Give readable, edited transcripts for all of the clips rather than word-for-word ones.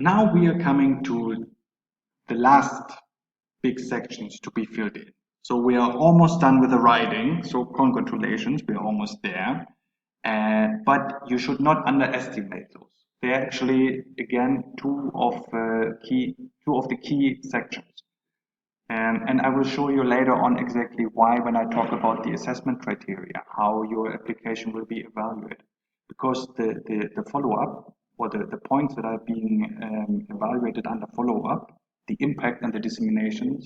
Now we are coming to the last big sections to be filled in. So we are almost done with the writing. So congratulations, we are almost there. But you should not underestimate those. They're actually, again, two of the key sections. And I will show you later on exactly why when I talk about the assessment criteria, how your application will be evaluated. Because the follow-up or the points that are being evaluated under follow-up, the impact and the dissemination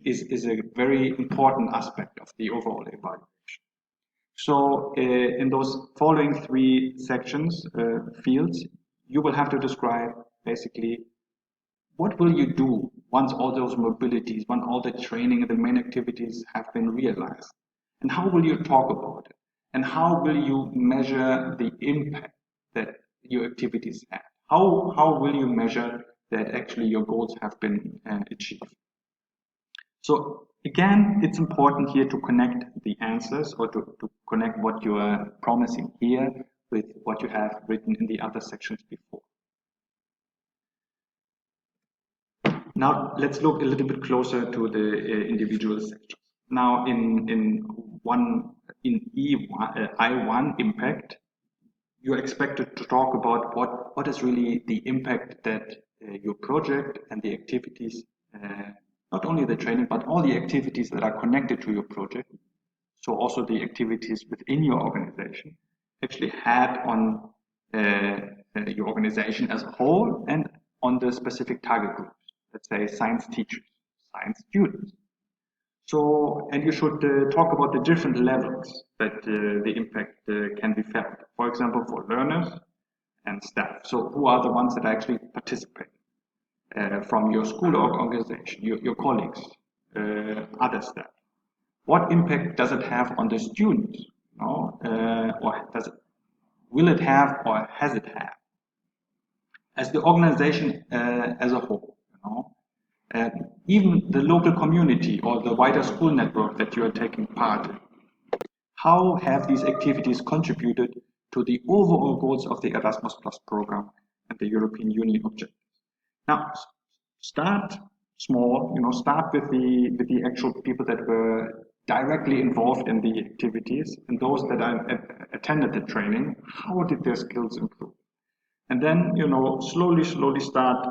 is a very important aspect of the overall evaluation. So in those following three sections, fields, you will have to describe basically what will you do once all those mobilities, once all the training and the main activities have been realized? And how will you talk about it? And how will you measure the impact that your activities have? How will you measure that actually your goals have been achieved? So again, it's important here to connect the answers or to connect what you are promising here with what you have written in the other sections before. Now let's look a little bit closer to the individual sections. Now in I1 impact, you're expected to talk about what is really the impact that your project and the activities, not only the training, but all the activities that are connected to your project, so also the activities within your organization, actually had on your organization as a whole and on the specific target groups. Let's say science teachers, science students. So, and you should talk about the different levels that the impact can be felt. For example, for learners and staff. So, who are the ones that actually participate from your school or organization, your colleagues, other staff? What impact does it have on the students? You know, or will it have, or has it had? As the organization as a whole, you know, even the local community or the wider school network that you are taking part in. How have these activities contributed to the overall goals of the Erasmus Plus program and the European Union objectives? Now, start small, you know, start with the actual people that were directly involved in the activities and those that attended the training. How did their skills improve? And then, you know, slowly start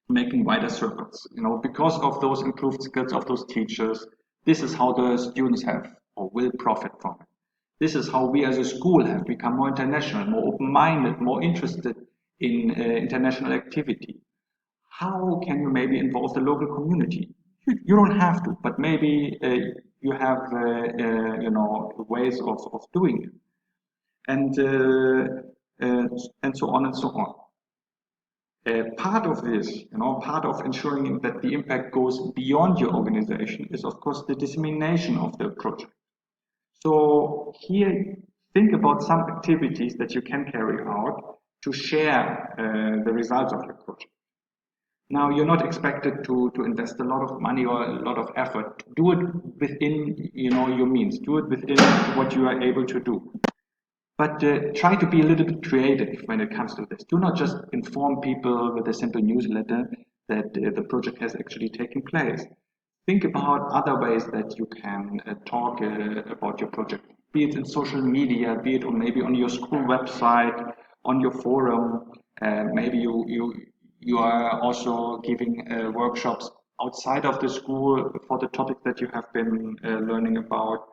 making wider circles, you know, because of those improved skills of those teachers. This is how the students have or will profit from it. This is how we as a school have become more international, more open-minded, more interested in international activity. How can you maybe involve the local community? You don't have to, but maybe you have, you know, ways of doing it. And so on and so on. Part of this, you know, part of ensuring that the impact goes beyond your organization is, of course, the dissemination of the project. So here, think about some activities that you can carry out to share the results of your project. Now, you're not expected to invest a lot of money or a lot of effort. Do it within, you know, your means. Do it within what you are able to do. But try to be a little bit creative when it comes to this. Do not just inform people with a simple newsletter that the project has actually taken place. Think about other ways that you can talk about your project, be it in social media, be it maybe on your school website, on your forum. Maybe you are also giving workshops outside of the school for the topic that you have been learning about.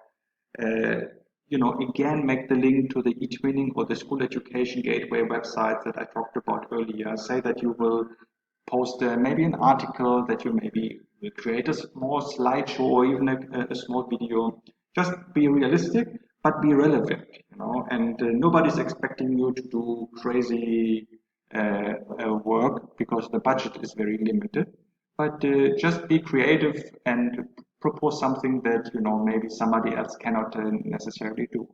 You know, again, make the link to the eTwinning or the School Education Gateway websites that I talked about earlier. Say that you will post maybe an article, that you maybe will create a small slideshow or even a small video. Just be realistic, but be relevant, you know, and nobody's expecting you to do crazy work because the budget is very limited. But just be creative and propose something that, you know, maybe somebody else cannot necessarily do.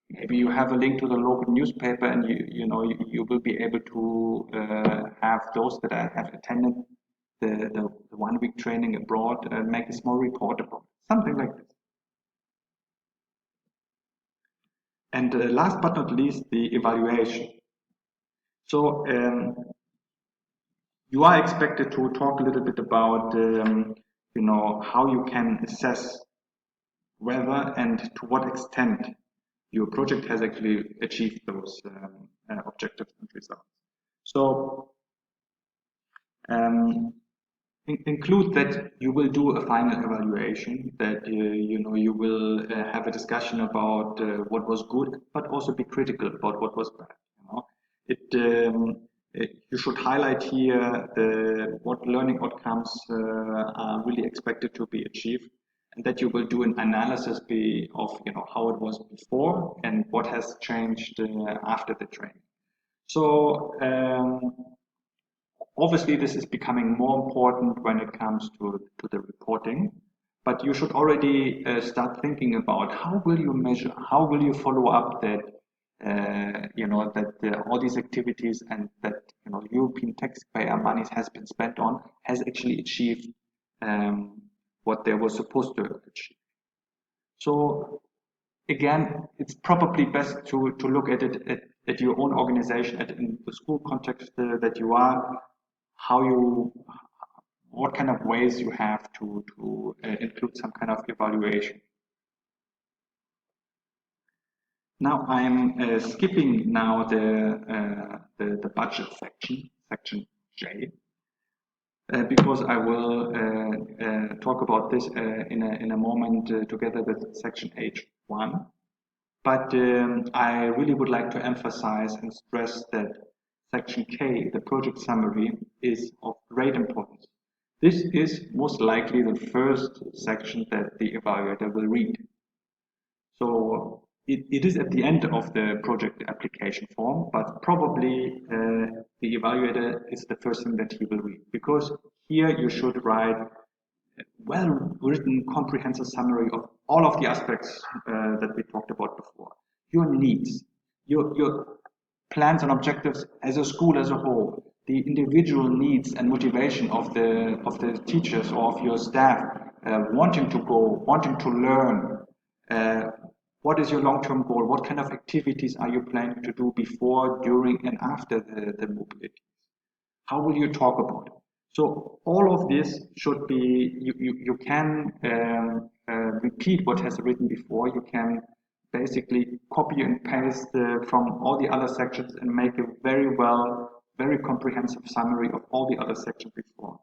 Maybe you have a link to the local newspaper, and you will be able to have those that have attended the 1 week training abroad make a small report about it. Something like this. And last but not least, the evaluation. So you are expected to talk a little bit about how you can assess whether and to what extent your project has actually achieved those objectives and results. So include that you will do a final evaluation, that you will have a discussion about what was good, but also be critical about what was bad. You should highlight here what learning outcomes are really expected to be achieved, and that you will do an analysis of how it was before and what has changed after the training. So obviously, this is becoming more important when it comes to the reporting, but you should already start thinking about how will you measure, how will you follow up that all these activities and that European taxpayer money has been spent on has actually achieved what they were supposed to achieve. So again, it's probably best to look at it at your own organization, in the school context that you are, what kind of ways you have to include some kind of evaluation. Now I'm skipping now the budget section J, because I will talk about this in a moment together with section H1. But I really would like to emphasize and stress that section K, the project summary, is of great importance. This is most likely the first section that the evaluator will read. So it is at the end of the project application form, but probably the evaluator is the first thing that he will read, because here you should write a well-written, comprehensive summary of all of the aspects that we talked about before. Your needs, your plans and objectives as a school as a whole, the individual needs and motivation of the teachers or of your staff, wanting to go, wanting to learn. What is your long-term goal? What kind of activities are you planning to do before, during, and after the mobility? How will you talk about it? So all of this should be, you can repeat what has written before. You can basically copy and paste from all the other sections and make a very comprehensive summary of all the other sections before.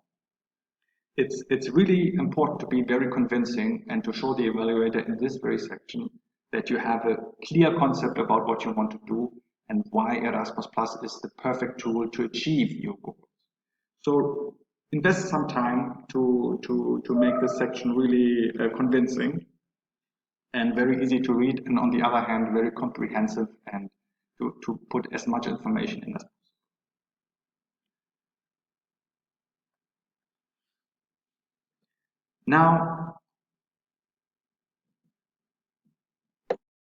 It's really important to be very convincing and to show the evaluator in this very section that you have a clear concept about what you want to do and why Erasmus Plus is the perfect tool to achieve your goals. So invest some time to make this section really convincing and very easy to read, and on the other hand, very comprehensive, and to put as much information in as possible. Now,